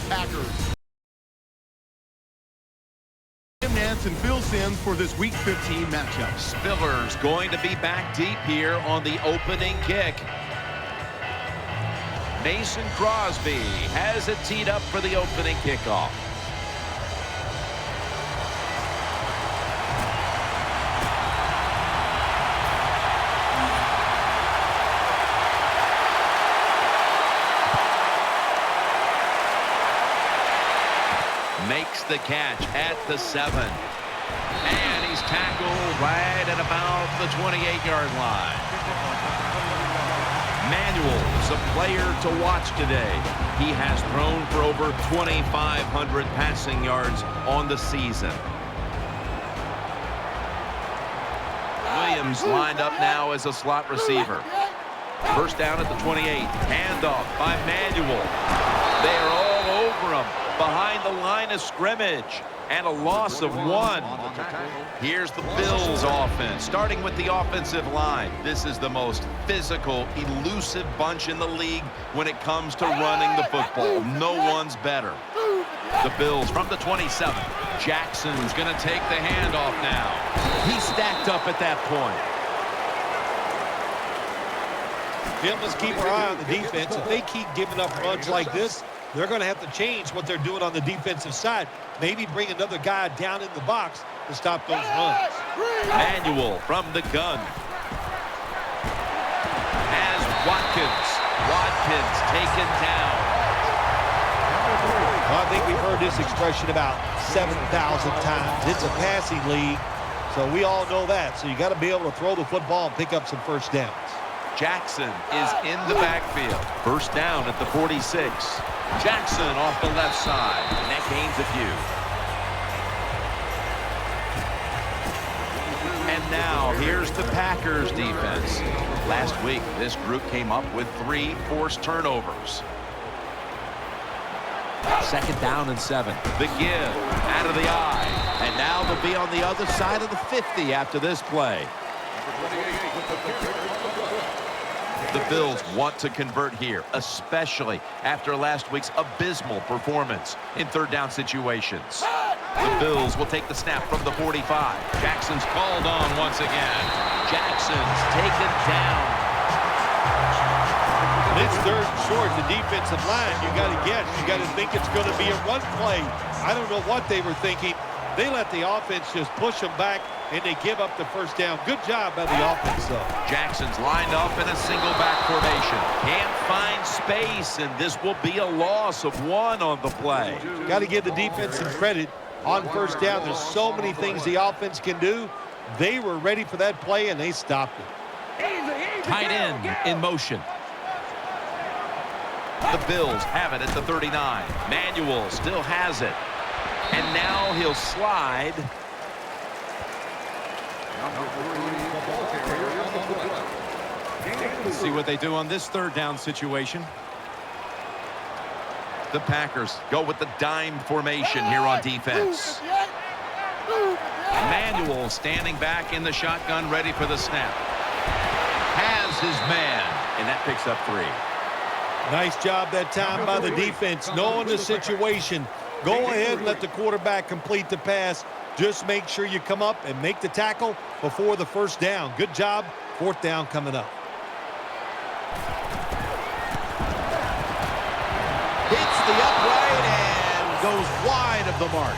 Packers. Jim Nance fills in for this Week 15 matchup. Spiller's going to be back deep here on the opening kick. Mason Crosby has it teed up for the opening kickoff. Makes the catch at the 7. And he's tackled right at about the 28-yard line. Manuel's a player to watch today. He has thrown for over 2,500 passing yards on the season. Williams lined up now as a slot receiver. First down at the 28. Handoff by Manuel. They're all over him behind the line of scrimmage, and a loss of 1. Here's the Bills offense, starting with the offensive line. This is the most physical, elusive bunch in the league when it comes to running the football. No one's better. The Bills from the 27. Jackson's going to take the handoff now. He's stacked up at that point. Jim, let's keep our eye on the defense. If they keep giving up runs like this, they're going to have to change what they're doing on the defensive side. Maybe bring another guy down in the box to stop those runs. Manuel from the gun. As Watkins taken down. Well, I think we've heard this expression about 7,000 times. It's a passing league, so we all know that. So you got to be able to throw the football and pick up some first downs. Jackson is in the backfield. First down at the 46. Jackson off the left side, and that gains a few. And now here's the Packers defense. Last week, this group came up with 3 forced turnovers. Second down and 7. The give out of the eye. And now they'll be on the other side of the 50 after this play. The Bills want to convert here, especially after last week's abysmal performance in third down situations. The Bills will take the snap from the 45. Jackson's called on once again. Jackson's taken down. It's third and short, the defensive line, you got to guess. You got to think it's going to be a run play. I don't know what they were thinking. They let the offense just push them back, and they give up the first down. Good job by the offense, though. Jackson's lined up in a single back formation. Can't find space, and this will be a loss of 1 on the play. Got to give the defense some credit on first down. There's so many things the offense can do. They were ready for that play, and they stopped it. Tight end in motion. The Bills have it at the 39. Manuel still has it. And now he'll slide. Let's see what they do on this third down situation. The Packers go with the dime formation here on defense. Manuel standing back in the shotgun, ready for the snap. Has his man, and that picks up 3. Nice job that time by the defense, knowing the situation. Go ahead and let the quarterback complete the pass. Just make sure you come up and make the tackle before the first down. Good job. Fourth down coming up. Hits the upright and goes wide of the mark.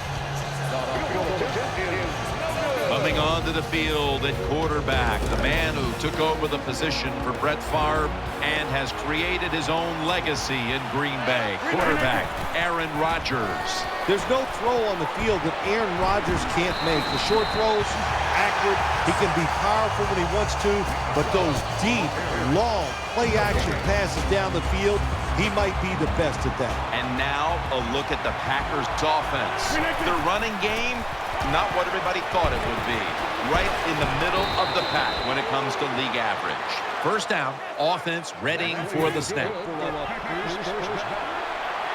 Coming onto the field at quarterback, the man who took over the position for Brett Favre and has created his own legacy in Green Bay. Quarterback, Aaron Rodgers. There's no throw on the field that Aaron Rodgers can't make. The short throws, accurate. He can be powerful when he wants to, but those deep, long, play-action passes down the field, he might be the best at that. And now a look at the Packers' offense. The running game, not what everybody thought it would be. Right in the middle of the pack when it comes to league average. First down, offense readying for the snap.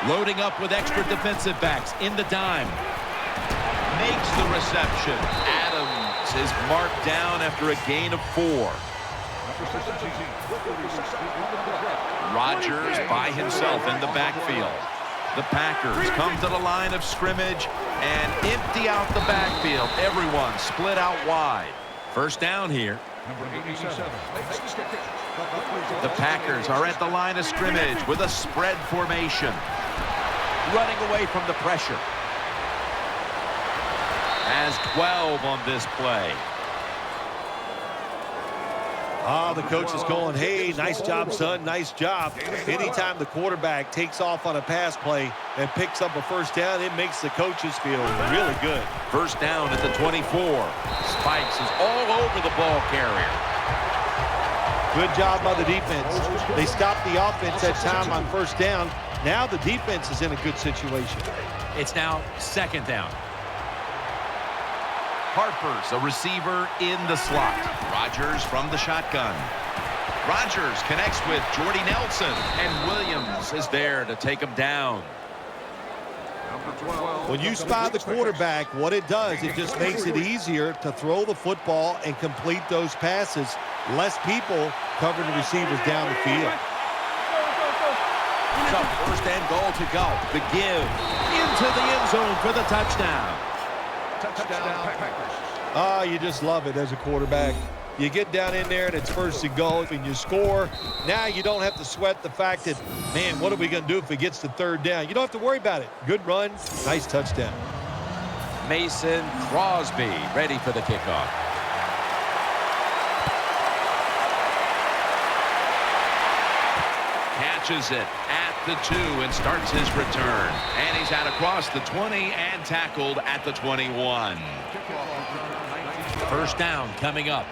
Loading up with extra defensive backs in the dime. Makes the reception. Adams is marked down after a gain of 4. Rodgers by himself in the backfield. The Packers come to the line of scrimmage and empty out the backfield. Everyone split out wide. First down here. The Packers are at the line of scrimmage with a spread formation. Running away from the pressure. Has 12 on this play. The coach is going, hey, nice job, son, nice job. Anytime the quarterback takes off on a pass play and picks up a first down, it makes the coaches feel really good. First down at the 24. Spikes is all over the ball carrier. Good job by the defense. They stopped the offense that time on first down. Now the defense is in a good situation. It's now second down. Harper's a receiver in the slot. Rodgers from the shotgun. Rodgers connects with Jordy Nelson, and Williams is there to take him down. When you spy the quarterback, what it does, it just makes it easier to throw the football and complete those passes. Less people covering the receivers down the field. So first and goal to go. The give into the end zone for the touchdown. You just love it as a quarterback. You get down in there and it's first and goal and you score. Now you don't have to sweat the fact that, man, what are we going to do if it gets to third down? You don't have to worry about it. Good run, nice touchdown. Mason Crosby ready for the kickoff. Catches it at the 2 and starts his return. And he's out across the 20 and tackled at the 21. First down coming up.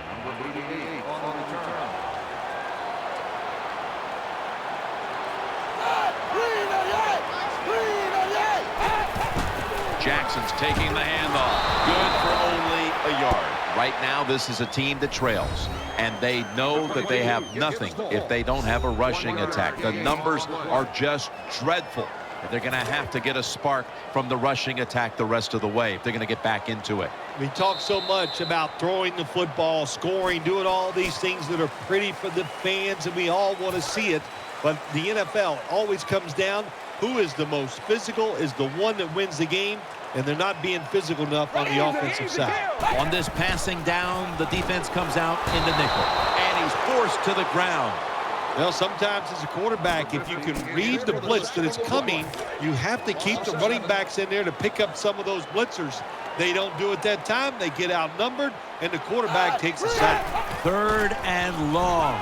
Jackson's taking the handoff. Good for only a yard. Right now, this is a team that trails, and they know that they have nothing if they don't have a rushing attack. The numbers are just dreadful. They're going to have to get a spark from the rushing attack the rest of the way if they're going to get back into it. We talk so much about throwing the football, scoring, doing all these things that are pretty for the fans, and we all want to see it. But the NFL always comes down, who is the most physical is the one that wins the game, and they're not being physical enough on the offensive side. On this passing down, the defense comes out in the nickel, and he's forced to the ground. Well, sometimes as a quarterback, if you can read the blitz that is coming, you have to keep the running backs in there to pick up some of those blitzers. They don't do it that time. They get outnumbered, and the quarterback takes a sack. Third and long.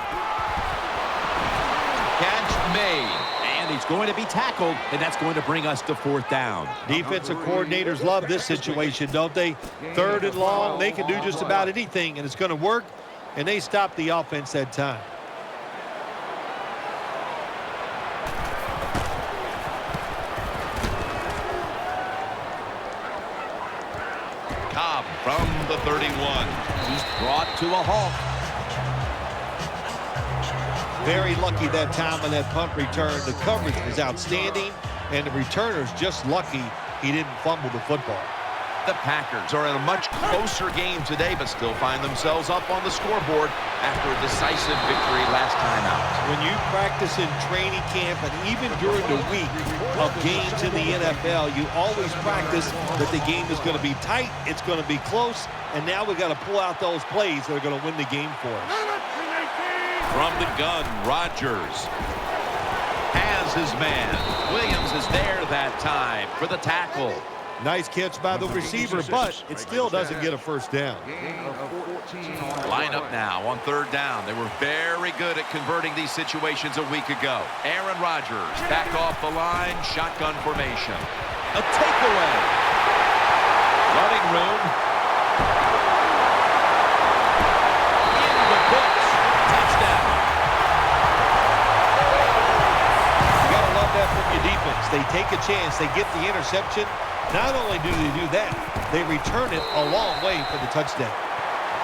Catch made, and he's going to be tackled, and that's going to bring us to fourth down. Defensive coordinators love this situation, don't they? Third and long, they can do just about anything, and it's going to work, and they stop the offense that time. Cobb from the 31. He's brought to a halt. Very lucky that time on that punt return. The coverage was outstanding, and the returner's just lucky he didn't fumble the football. The Packers are in a much closer game today, but still find themselves up on the scoreboard after a decisive victory last time out. When you practice in training camp and even during the week of games in the NFL, you always practice that the game is going to be tight, it's going to be close, and now we got to pull out those plays that are going to win the game for us. From the gun, Rodgers has his man. Williams is there that time for the tackle. Nice catch by the receiver, but it still doesn't get a first down. Line up now on third down. They were very good at converting these situations a week ago. Aaron Rodgers back off the line, shotgun formation. A takeaway. Running room. In the books. Touchdown. You got to love that from your defense. They take a chance. They get the interception. Not only do they do that, they return it a long way for the touchdown.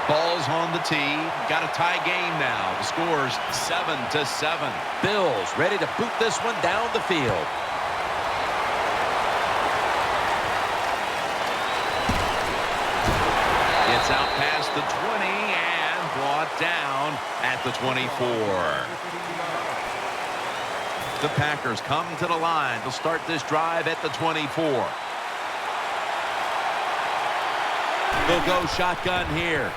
Ball's on the tee. Got a tie game now. The score's 7-7. Bills ready to boot this one down the field. It's out past the 20 and brought down at the 24. The Packers come to the line to start this drive at the 24. They'll go shotgun here.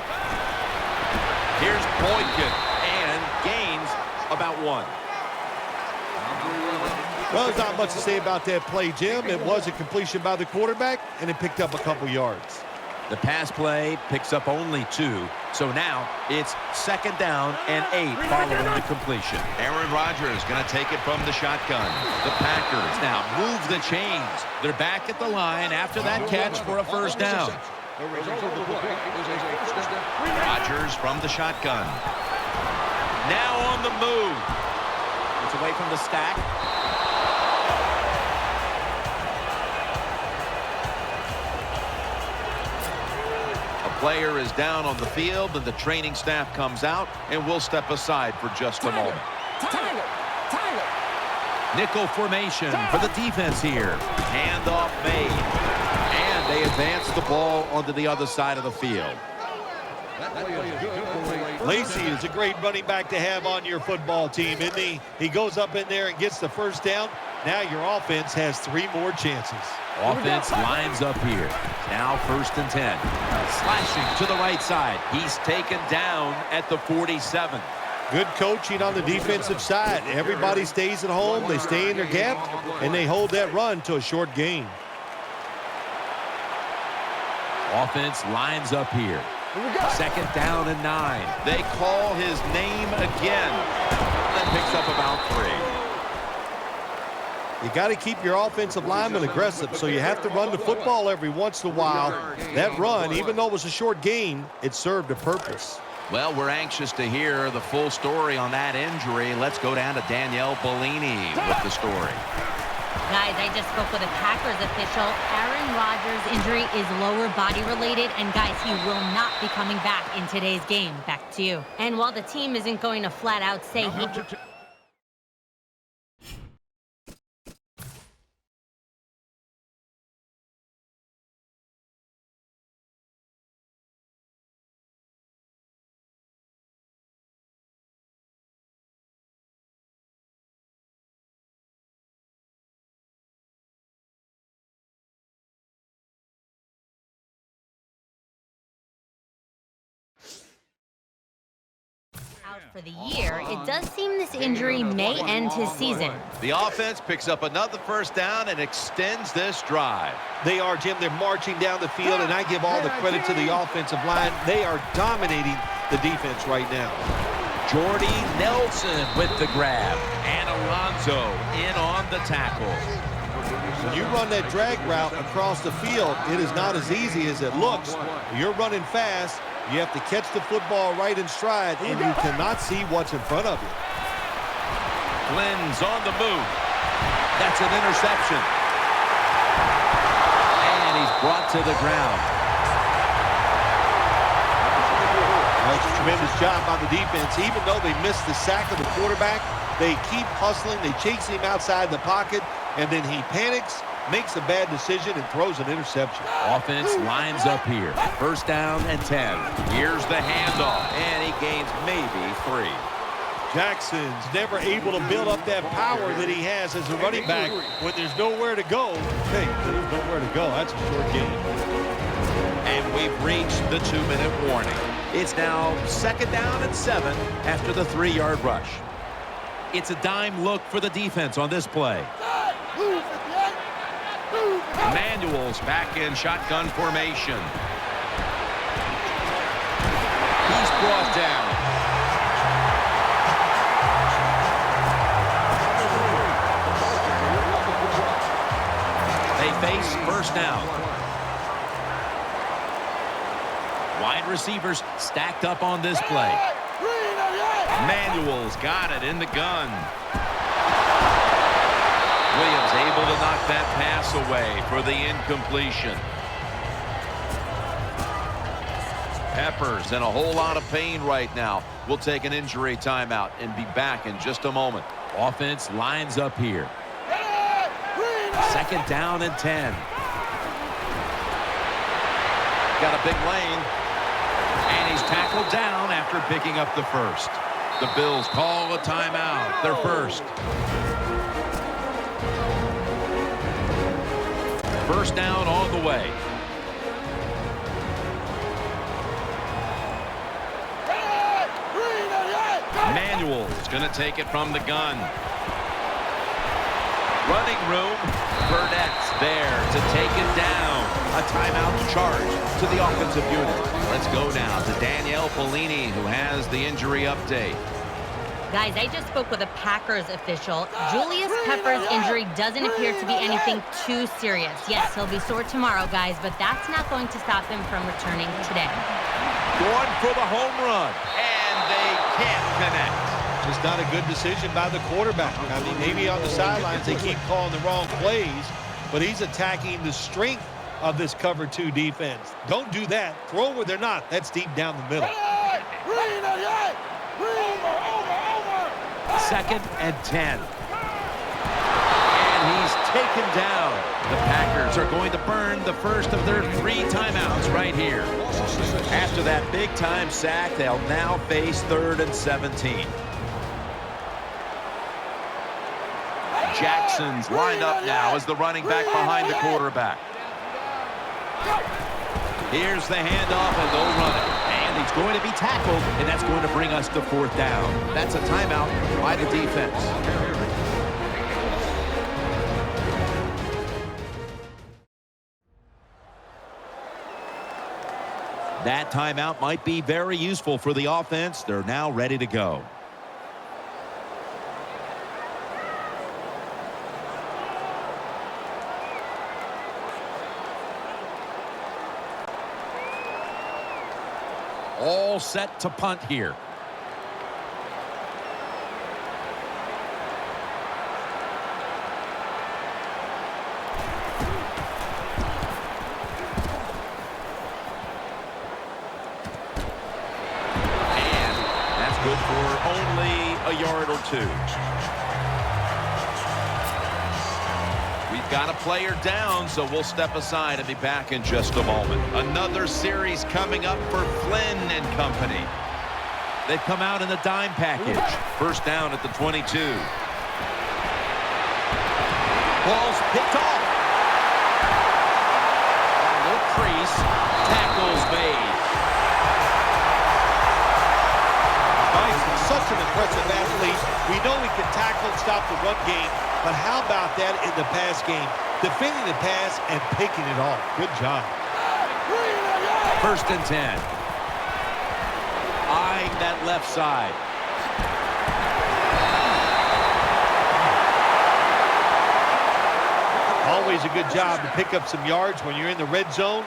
Here's Boykin, and gains about 1. Well, there's not much to say about that play, Jim. It was a completion by the quarterback, and it picked up a couple yards. The pass play picks up only 2, so now it's 2nd down and 8 following the completion. Aaron Rodgers going to take it from the shotgun. The Packers now move the chains. They're back at the line after that catch for a 1st down. Rodgers from the shotgun. Now on the move. It's away from the stack. Player is down on the field, and the training staff comes out, and we'll step aside for just a moment. Nickel formation for the defense here. Handoff made. And they advance the ball onto the other side of the field. Lacy is a great running back to have on your football team, isn't he? He goes up in there and gets the 1st down. Now your offense has 3 more chances. Offense lines up here. Now 1st and 10. Slashing to the right side. He's taken down at the 47. Good coaching on the defensive side. Everybody stays at home. They stay in their gap, and they hold that run to a short gain. Offense lines up here. 2nd down and 9. They call his name again. That picks up about 3. You got to keep your offensive linemen aggressive, so you have to run the football every once in a while. That run, even though it was a short gain, it served a purpose. Well, we're anxious to hear the full story on that injury. Let's go down to Danielle Bellini with the story. Guys, I just spoke with a Packers official. Aaron Rodgers' injury is lower body related, and guys, he will not be coming back in today's game. Back to you. And while the team isn't going to flat out say he... out for the year, it does seem this injury may end his season. The offense picks up another 1st down and extends this drive. They are, Jim. They're marching down the field, and I give all the credit to the offensive line. They are dominating the defense right now. Jordy Nelson with the grab, and Alonso in on the tackle. When you run that drag route across the field, it is not as easy as it looks. You're running fast. You have to catch the football right in stride, and you cannot see what's in front of you. Glenn's on the move. That's an interception. And he's brought to the ground. That's a tremendous job by the defense. Even though they missed the sack of the quarterback, they keep hustling. They chase him outside the pocket, and then he panics, makes a bad decision, and throws an interception. Offense lines up here. 1st down and 10. Here's the handoff, and he gains maybe 3. Jackson's never able to build up that power that he has as a running back. When there's nowhere to go, hey, there's nowhere to go. That's a short game. And we've reached the 2-minute warning. It's now 2nd down and 7 after the 3-yard rush. It's a dime look for the defense on this play. Manuel's back in shotgun formation. He's brought down. They face 1st down. Wide receivers stacked up on this play. Manuel's got it in the gun. Williams able to knock that pass away for the incompletion. Peppers in a whole lot of pain right now. We'll take an injury timeout and be back in just a moment. Offense lines up here. 2nd down and 10. Got a big lane. And he's tackled down after picking up the 1st. The Bills call a timeout, their 1st. First down on the way. Manuel's going to take it from the gun. Running room. Burnett's there to take it down. A timeout charge to the offensive unit. Let's go now to Danielle Bellini, who has the injury update. Guys, I just spoke with a Packers official. Julius Peppers' injury doesn't appear to be anything too serious. Yes, he'll be sore tomorrow, guys, but that's not going to stop him from returning today. Going for the home run, and they can't connect. Just not a good decision by the quarterback. I mean, maybe on the sidelines they keep calling the wrong plays, but he's attacking the strength of this cover 2 defense. Don't do that. Throw where they're not. That's deep down the middle. Second and 10. And he's taken down. The Packers are going to burn the first of their 3 timeouts right here. After that big-time sack, they'll now face 3rd and 17. Jackson's lined up now as the running back behind the quarterback. Here's the handoff, and they'll run it. And he's going to be tackled, and that's going to bring us to 4th down. That's a timeout by the defense. That timeout might be very useful for the offense. They're now ready to go. All set to punt here. And that's good for only a yard or 2. We've got a player down, so we'll step aside and be back in just a moment. Another series coming up for Flynn and company. They've come out in the dime package. First down at the 22. Ball's picked off. A little crease. Tackles made. He's such an impressive athlete. We know he can tackle and stop the run game. But how about that in the pass game? Defending the pass and picking it off. Good job. First and 10. Eyeing that left side. Always a good job to pick up some yards when you're in the red zone.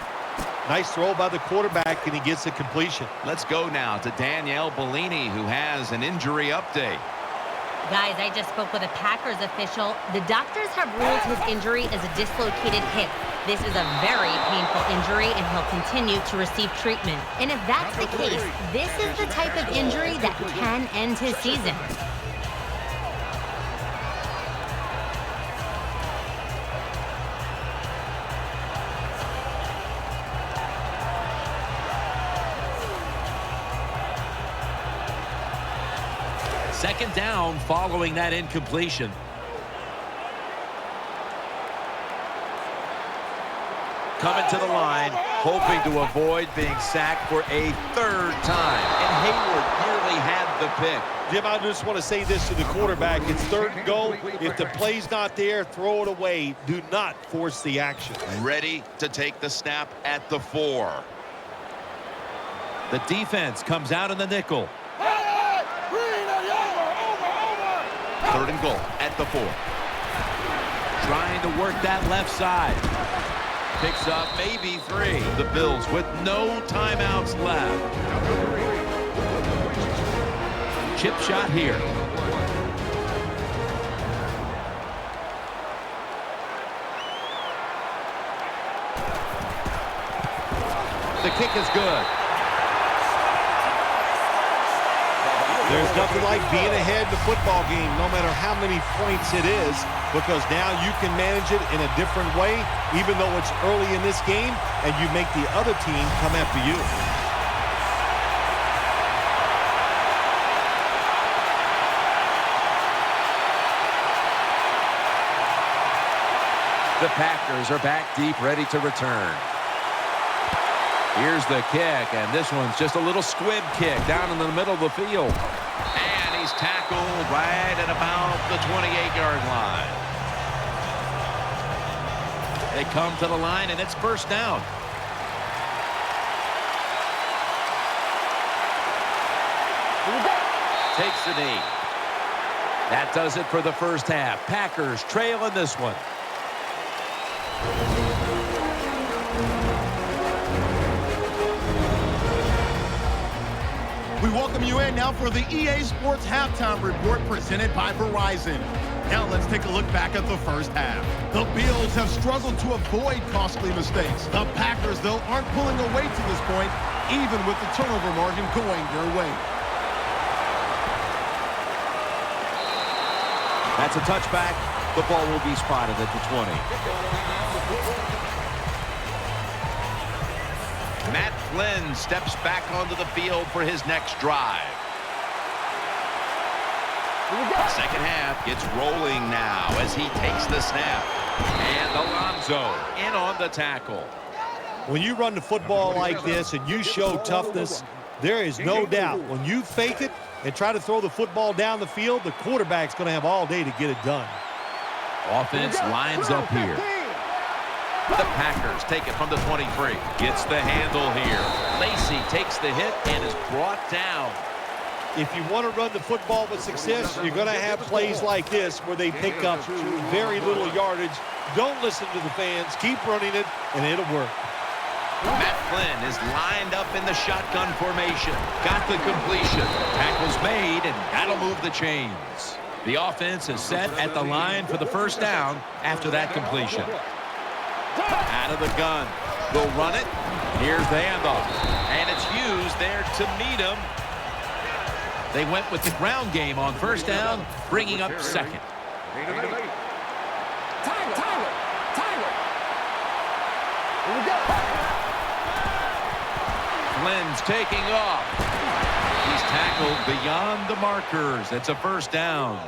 Nice throw by the quarterback, and he gets the completion. Let's go now to Danielle Bellini, who has an injury update. Guys, I just spoke with a Packers official. The doctors have ruled his injury as a dislocated hip. This is a very painful injury, and he'll continue to receive treatment. And if that's the case, this is the type of injury that can end his season. Second down following that incompletion. Coming to the line, hoping to avoid being sacked for a 3rd time. And Hayward nearly had the pick. Jim, I just want to say this to the quarterback. It's 3rd and goal. If the play's not there, throw it away. Do not force the action. Ready to take the snap at the 4. The defense comes out in the nickel. 3rd and goal at the 4. Trying to work that left side. Picks up maybe 3. The Bills with no timeouts left. Chip shot here. The kick is good. There's nothing like being ahead in the football game, no matter how many points it is, because now you can manage it in a different way, even though it's early in this game, and you make the other team come after you. The Packers are back deep, ready to return. Here's the kick, and this one's just a little squib kick down in the middle of the field. And he's tackled right at about the 28-yard line. They come to the line, and it's first down. Takes the knee. That does it for the first half. Packers trail in this one. We welcome you in now for the EA Sports Halftime Report presented by Verizon. Now let's take a look back at the first half. The Bills have struggled to avoid costly mistakes. The Packers, though, aren't pulling away to this point, even with the turnover margin going their way. That's a touchback. The ball will be spotted at the 20. Matt Flynn steps back onto the field for his next drive. Second half gets rolling now as he takes the snap. And Alonso in on the tackle. When you run the football like this and you show toughness, there is no doubt when you fake it and try to throw the football down the field, the quarterback's going to have all day to get it done. Offense lines up here. The Packers take it from the 23. Gets the handle here. Lacy takes the hit and is brought down. If you want to run the football with success, you're going to have plays like this where they pick up very little yardage. Don't listen to the fans. Keep running it, and it'll work. Matt Flynn is lined up in the shotgun formation. Got the completion. Tackle's made, and that'll move the chains. The offense is set at the line for the first down after that completion. Out of the gun. They'll run it. Here's the handoff. And it's used there to meet him. They went with the ground game on first down, bringing up second. Tyler. Here we go. Flynn's taking off. He's tackled beyond the markers. It's a first down.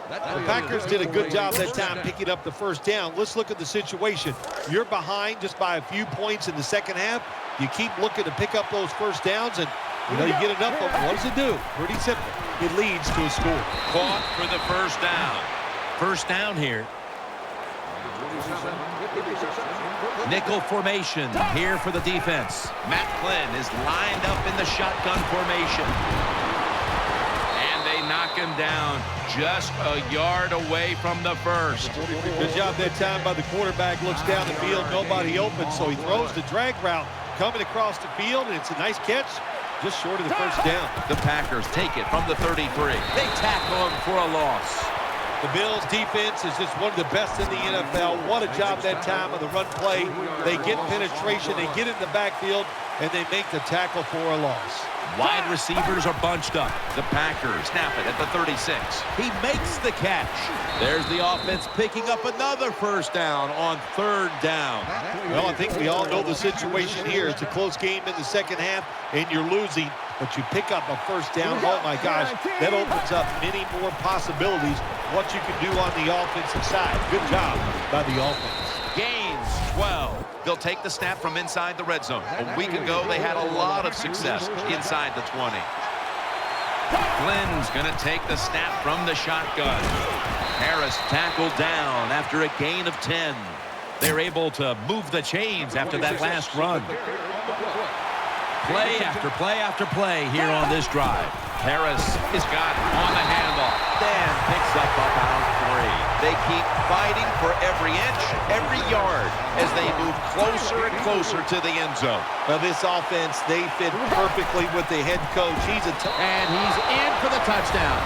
The Packers did a good job that time picking up the first down. Let's look at the situation. You're behind just by a few points in the second half. You keep looking to pick up those first downs, and you get enough of them. What does it do? Pretty simple. It leads to a score. Caught for the first down. First down here. Nickel formation here for the defense. Matt Flynn is lined up in the shotgun formation. And they knock him down just a yard away from the first. Good job that time by the quarterback. Looks down the field, nobody open, so he throws the drag route coming across the field, and it's a nice catch just short of the first down. The Packers take it from the 33. They tackle him for a loss. The Bills' defense is just one of the best in the NFL. What a job that time of the run play. They get penetration, they get in the backfield, and they make the tackle for a loss. Wide receivers are bunched up. The Packers snap it at the 36. He makes the catch. There's the offense picking up another first down on third down. Well, I think we all know the situation here. It's a close game in the second half, and you're losing, but you pick up a first down. Oh, my gosh, that opens up many more possibilities what you can do on the offensive side. Good job by the offense. Gains 12. They'll take the snap from inside the red zone. A week ago, they had a lot of success inside the 20. Flynn's going to take the snap from the shotgun. Harris tackled down after a gain of 10. They're able to move the chains after that last run. Play after play after play here on this drive. Harris is got on the handoff. Then picks up about 3. They keep fighting for every inch, every yard as they move closer and closer to the end zone. Well, this offense, they fit perfectly with the head coach. And he's in for the touchdown.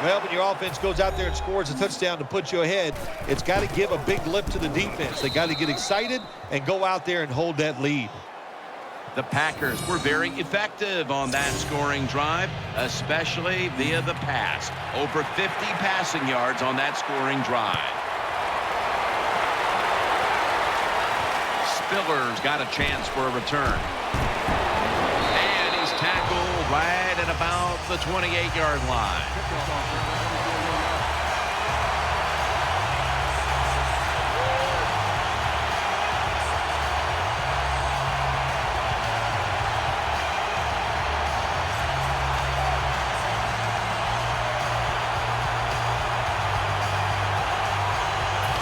Well, when your offense goes out there and scores a touchdown to put you ahead, it's got to give a big lift to the defense. They got to get excited and go out there and hold that lead. The Packers were very effective on that scoring drive, especially via the pass. Over 50 passing yards on that scoring drive. Spiller's got a chance for a return. And he's tackled right at about the 28-yard line.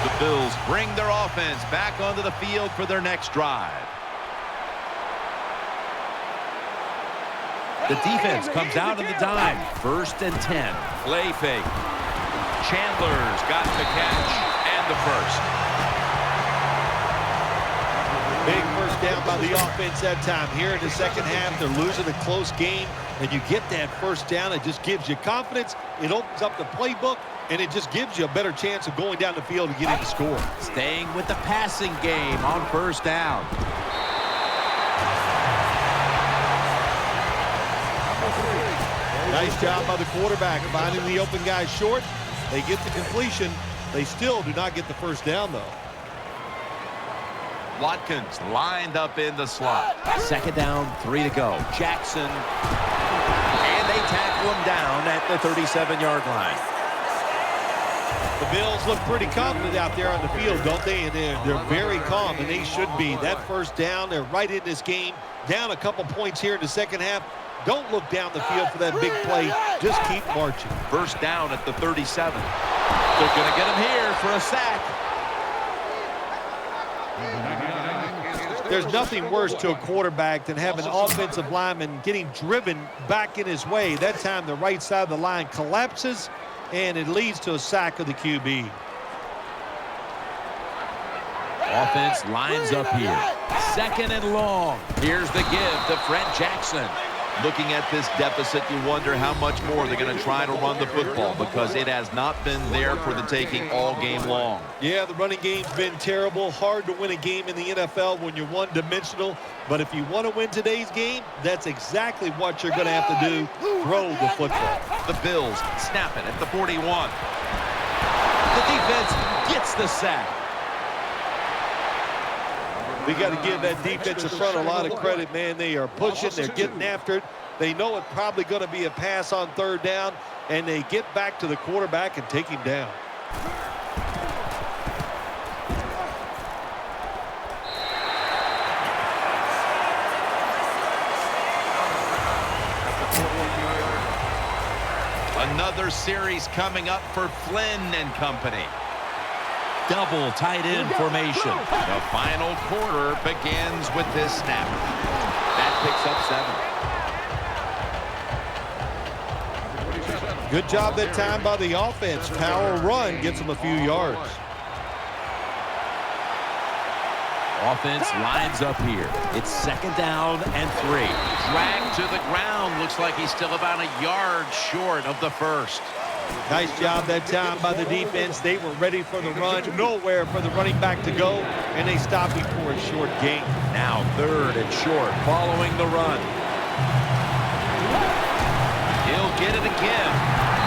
The Bills bring their offense back onto the field for their next drive. The defense comes out in the dime. 1st and 10. Play fake. Chandler's got the catch and the first. Big first down by the offense that time. Here in the second half, they're losing a close game, and you get that first down. It just gives you confidence. It opens up the playbook, and it just gives you a better chance of going down the field and getting the score. Staying with the passing game on 1st down. Nice job by the quarterback finding the open guy short. They get the completion. They still do not get the first down, though. Watkins lined up in the slot. 2nd down, 3 to go. Jackson. And they tackle him down at the 37-yard line. The Bills look pretty confident out there on the field, don't they? And they're very calm, and they should be. That first down, they're right in this game. Down a couple points here in the second half. Don't look down the field for that big play. Just keep marching. 1st down at the 37. They're going to get him here for a sack. There's nothing worse to a quarterback than having an offensive lineman getting driven back in his way. That time the right side of the line collapses, and it leads to a sack of the QB. Offense lines up here. 2nd and long. Here's the give to Fred Jackson. Looking at this deficit, you wonder how much more they're going to try to run the football because it has not been there for the taking all game long. Yeah, the running game's been terrible. Hard to win a game in the NFL when you're one-dimensional. But if you want to win today's game, that's exactly what you're going to have to do. Throw the football. The Bills snap it at the 41. The defense gets the sack. We got to give that defensive front a lot of credit, man. They are pushing. They're getting after it. They know it's probably going to be a pass on 3rd down, and they get back to the quarterback and take him down. Another series coming up for Flynn and company. Double tight end formation. The final quarter begins with this snap. That picks up 7. Good job that time by the offense. Power run gets them a few yards. Offense lines up here. It's 2nd down and 3. Dragged to the ground. Looks like he's still about a yard short of the first. Nice job that time by the defense. They were ready for the run. Nowhere for the running back to go, and they stopped him for a short gain. Now 3rd and short following the run. He'll get it again.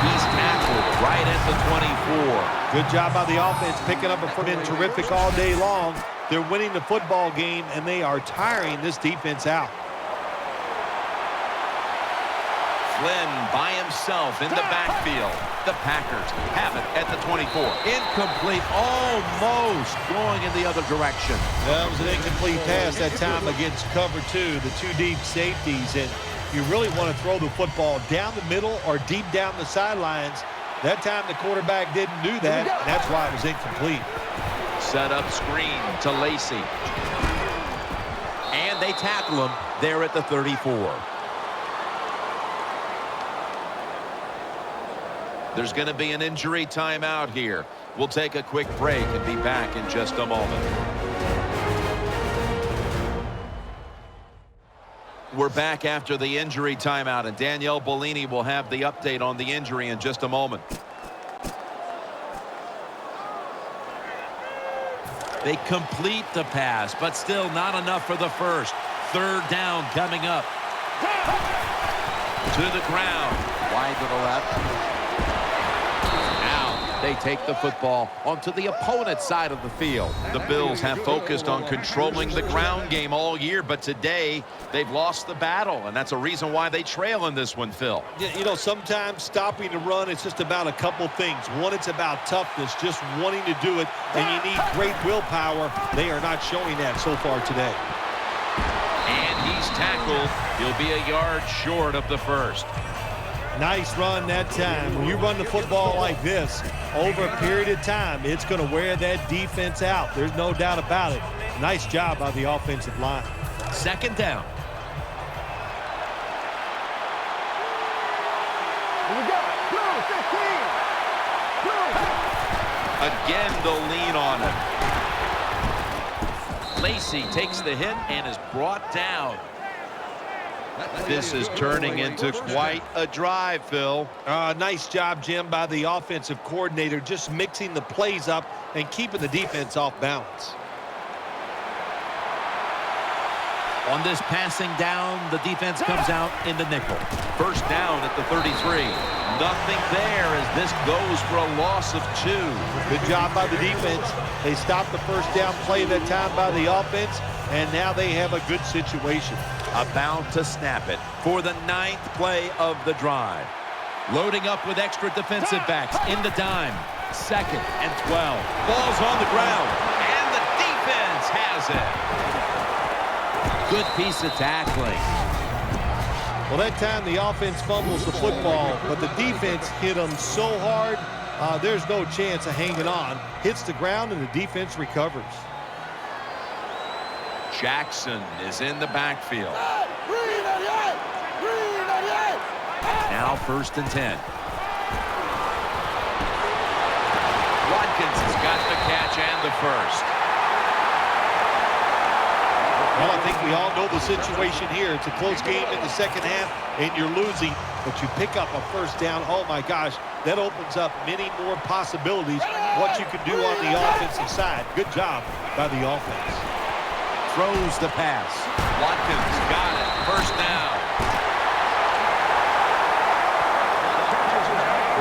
He's tackled right at the 24. Good job by the offense picking up a foot in. Terrific all day long. They're winning the football game, and they are tiring this defense out. Flynn by himself in the backfield. The Packers have it at the 24. Incomplete, almost going in the other direction. That was an incomplete pass that time against cover 2, the 2 deep safeties. And you really want to throw the football down the middle or deep down the sidelines. That time the quarterback didn't do that. And that's why it was incomplete. Set up screen to Lacey. And they tackle him there at the 34. There's going to be an injury timeout here. We'll take a quick break and be back in just a moment. We're back after the injury timeout, and Danielle Bellini will have the update on the injury in just a moment. They complete the pass, but still not enough for the first. 3rd down coming up. To the ground. Wide to the left. They take the football onto the opponent's side of the field. The Bills have focused on controlling the ground game all year, but today they've lost the battle, and that's a reason why they trail in this one, Phil. You know, sometimes stopping the run, it's just about a couple things. One, it's about toughness, just wanting to do it, and you need great willpower. They are not showing that so far today. And he's tackled. He'll be a yard short of the first. Nice run that time. When you run the football like this, over a period of time, it's going to wear that defense out. There's no doubt about it. Nice job by the offensive line. Second down. Here we go. Blue 15. Again, they'll lean on him. Lacey takes the hit and is brought down. This is turning into quite a drive, Phil. Nice job, Jim, by the offensive coordinator, just mixing the plays up and keeping the defense off balance. On this passing down, the defense comes out in the nickel. First down at the 33. Nothing there as this goes for a loss of 2. Good job by the defense. They stopped the first down play that time by the offense, and now they have a good situation. About to snap it for the 9th play of the drive. Loading up with extra defensive backs in the dime. 2nd and 12. Ball's on the ground, and the defense has it. Good piece of tackling. Well, that time the offense fumbles the football, but the defense hit them so hard, there's no chance of hanging on. Hits the ground, and the defense recovers. Jackson is in the backfield. Now 1st and 10. Watkins has got the catch and the first. Well, I think we all know the situation here. It's a close game in the second half, and you're losing, but you pick up a first down. Oh, my gosh, that opens up many more possibilities, what you can do on the offensive side. Good job by the offense. Throws the pass. Watkins got it. First down.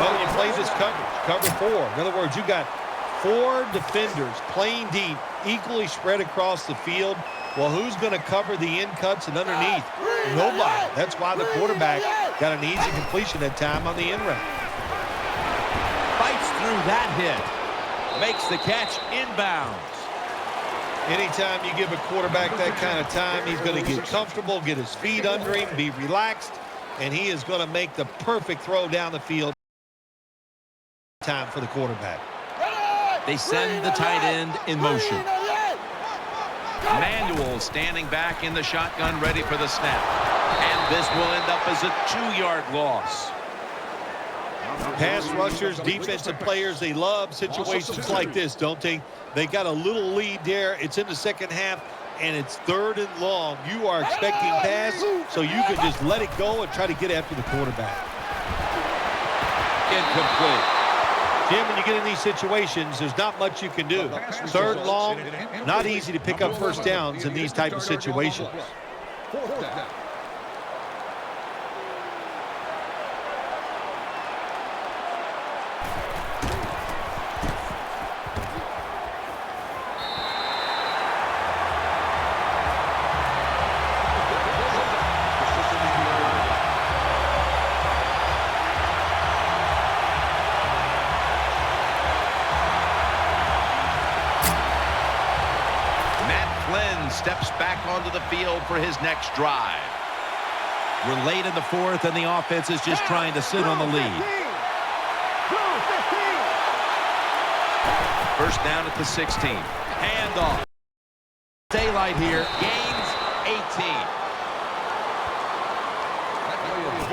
Well, you play this coverage, cover 4. In other words, you got 4 defenders playing deep, equally spread across the field. Well, who's going to cover the in cuts and underneath? Nobody. That's why the quarterback got an easy completion that time on the in route. Fights through that hit. Makes the catch inbounds. Anytime you give a quarterback that kind of time, he's going to get comfortable, get his feet under him, be relaxed, and he is going to make the perfect throw down the field. Time for the quarterback. They send the tight end in motion. Manuel standing back in the shotgun, ready for the snap. And this will end up as a 2-yard loss. Pass rushers, defensive players, they love situations like this, don't they? They got a little lead there. It's in the second half, and it's 3rd and long. You are expecting pass, so you can just let it go and try to get after the quarterback. Incomplete. Jim, when you get in these situations, there's not much you can do. 3rd and long, not easy to pick up first downs in these type of situations. Steps back onto the field for his next drive. We're late in the 4th, and the offense is just trying to sit on the lead. First down at the 16. Handoff. Daylight here. Gains 18.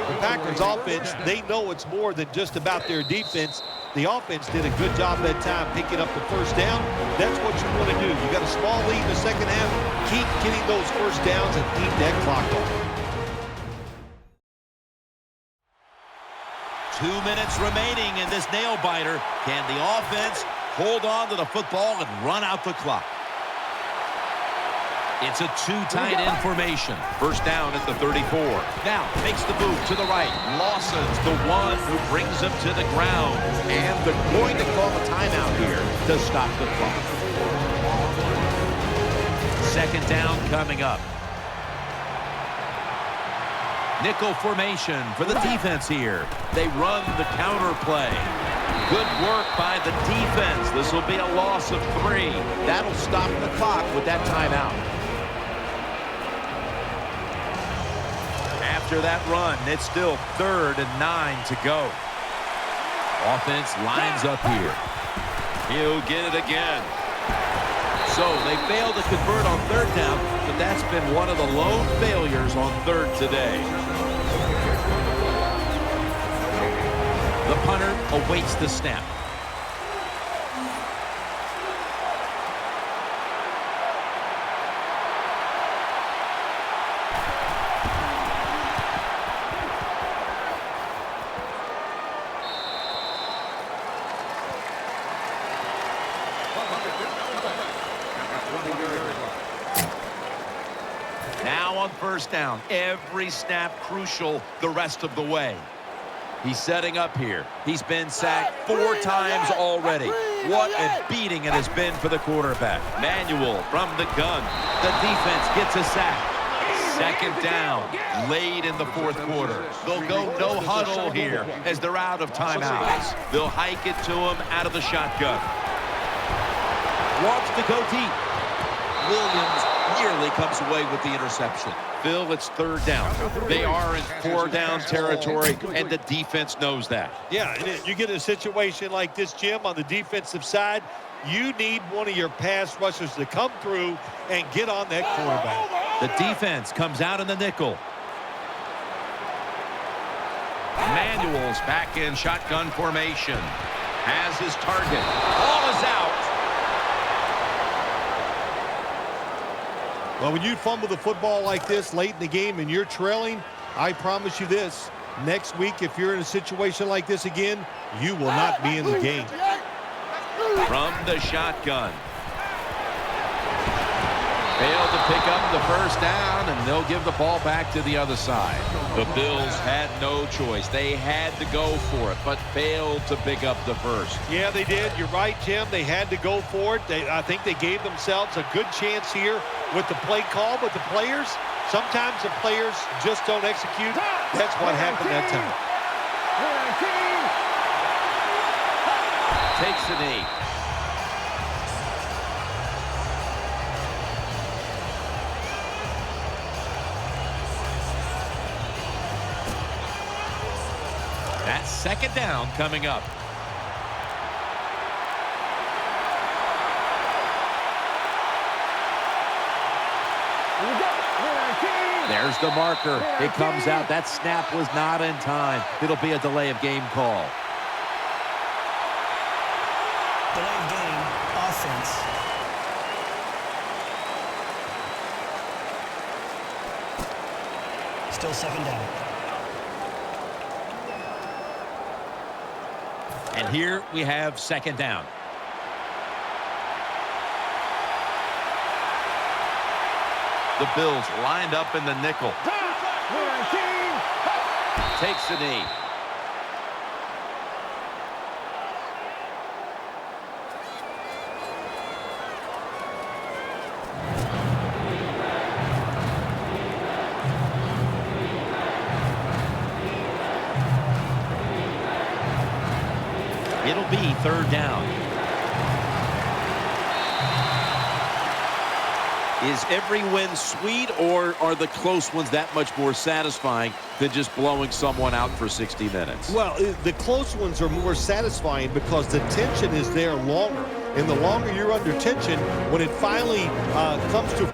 The Packers offense, they know it's more than just about their defense. The offense did a good job that time picking up the first down. That's what you want to do. You got a small lead in the second half. Keep getting those first downs and keep that clock on. 2 minutes remaining in this nail-biter. Can the offense hold on to the football and run out the clock? It's a 2 tight end formation. First down at the 34. Now makes the move to the right. Lawson's the one who brings him to the ground. And they're going to call a timeout here to stop the clock. Second down coming up. Nickel formation for the defense here. They run the counter play. Good work by the defense. This will be a loss of 3. That'll stop the clock with that timeout. After that run, it's still 3rd and 9 to go. Offense lines up here. He'll get it again. So they failed to convert on third down, but that's been one of the lone failures on third today. The punter awaits the snap. Now on first down, every snap crucial the rest of the way. He's setting up here. He's been sacked 4 times already. What a beating it has been for the quarterback. Manuel from the gun. The defense gets a sack. Second down, late in the fourth quarter. They'll go no huddle here as they're out of timeouts. They'll hike it to him out of the shotgun. Wants to go deep. Williams nearly comes away with the interception. Phil, it's third down. They are in 4-down territory, and the defense knows that. Yeah, and you get a situation like this, Jim, on the defensive side, you need one of your pass rushers to come through and get on that quarterback. The defense comes out in the nickel. Manuel's back in shotgun formation. Has his target. Ball is out. Well, when you fumble the football like this late in the game and you're trailing, I promise you this, next week if you're in a situation like this again, you will not be in the game. From the shotgun. Failed to pick up the first down, and they'll give the ball back to the other side. The Bills had no choice. They had to go for it, but failed to pick up the first. Yeah, they did. You're right, Jim. They had to go for it. I think they gave themselves a good chance here with the play call, but the players, sometimes the players just don't execute. That's what happened that time. Takes a knee. That's second down coming up. There's the marker. It comes out. That snap was not in time. It'll be a delay of game call. Delay of game, offense. Still second down. And here we have second down. The Bills lined up in the nickel. Takes the knee. It'll be third down. Is every win sweet, or are the close ones that much more satisfying than just blowing someone out for 60 minutes? Well, the close ones are more satisfying because the tension is there longer. And the longer you're under tension, when it finally comes to